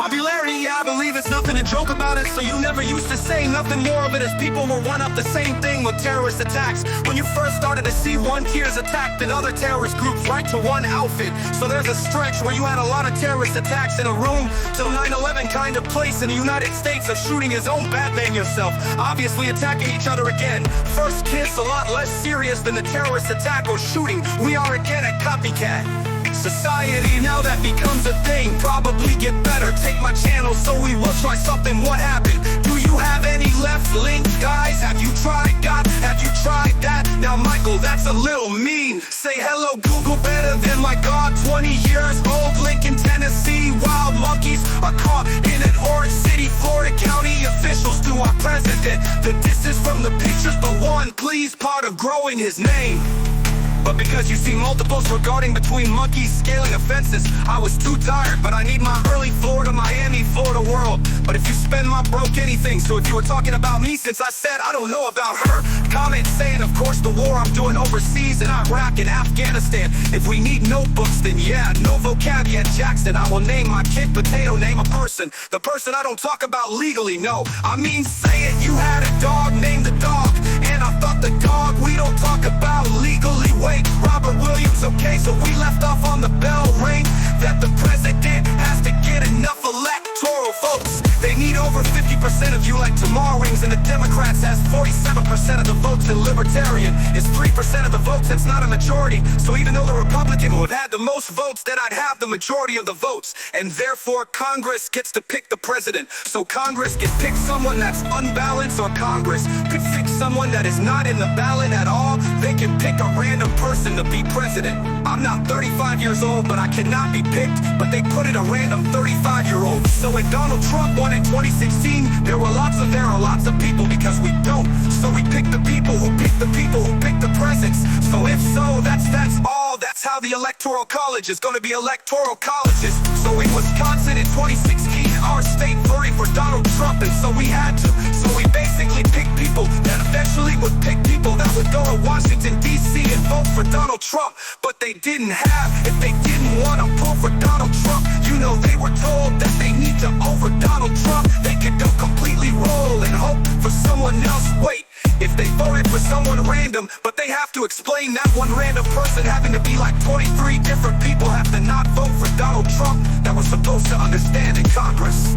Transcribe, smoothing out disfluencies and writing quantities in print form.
Popularity, I believe it's nothing to joke about it, so you never used to say nothing more of it, as people will run up the same thing with terrorist attacks. When you first started to see one Tears attack, then other terrorist groups right to one outfit. So there's a stretch where you had a lot of terrorist attacks in a room, till 9/11 kind of place in the United States of shooting his own Batman yourself, obviously attacking each other again. First kiss a lot less serious than the terrorist attack or shooting. We are again a copycat society, now that becomes a thing. Probably get better, take my channel so we will try something. What happened? Do you have any left link, guys? Have you tried God? Have you tried that? Now Michael, that's a little mean. Say hello Google, better than my God. 20 years old, Lincoln, Tennessee. Wild monkeys are caught in an orange city. Florida County officials to our president. The distance from the pictures, but one please, part of growing his name. But because you see multiples regarding between monkeys scaling offenses, I was too tired, but I need my early Florida, Miami, Florida world. But if you spend my broke anything, so if you were talking about me, since I said I don't know about her, comment saying of course the war I'm doing overseas in Iraq and Afghanistan. If we need notebooks, then yeah, no vocab yet Jackson. I will name my kid Potato, name a person. The person I don't talk about legally, no. I mean say it, you had a dog, name the dog. And I thought the dog we don't talk about legally. Wait, Robert Williams, okay, so we left off on the bell ring that the president has to get enough electoral votes. They need over 50% of you like tomorrow rings, and the Democrats has 47% of the votes, and Libertarian is 3% of the votes. It's not a majority, so even though the Republican would have had the most votes, then I'd have the majority of the votes, and therefore Congress gets to pick the president. So Congress can pick someone that's unbalanced, or Congress could pick someone that is not in the ballot at all. They can pick a random person to be president. I'm not 35 years old, but I cannot be picked, but they put in a random 35-year-old. So when Donald Trump won in 2016, there are lots of people, because we don't. So we pick the people who pick the people who pick the presidents. So if so, that's all. That's how the Electoral College is going to be electoral colleges. So in Wisconsin in 2016, our state voted for Donald Trump, and so we had to. So we basically picked people that eventually would pick people that would go to Washington, D.C. and vote for Donald Trump. But they didn't have, if they didn't want to vote for Donald Trump, you know they were told that they need to over Donald Trump. They could go completely roll and hope for someone else. Wait, if they voted for someone random, but they have to explain that one random person having to be like 23 different people have to not vote for Donald Trump that was supposed to understand in Congress.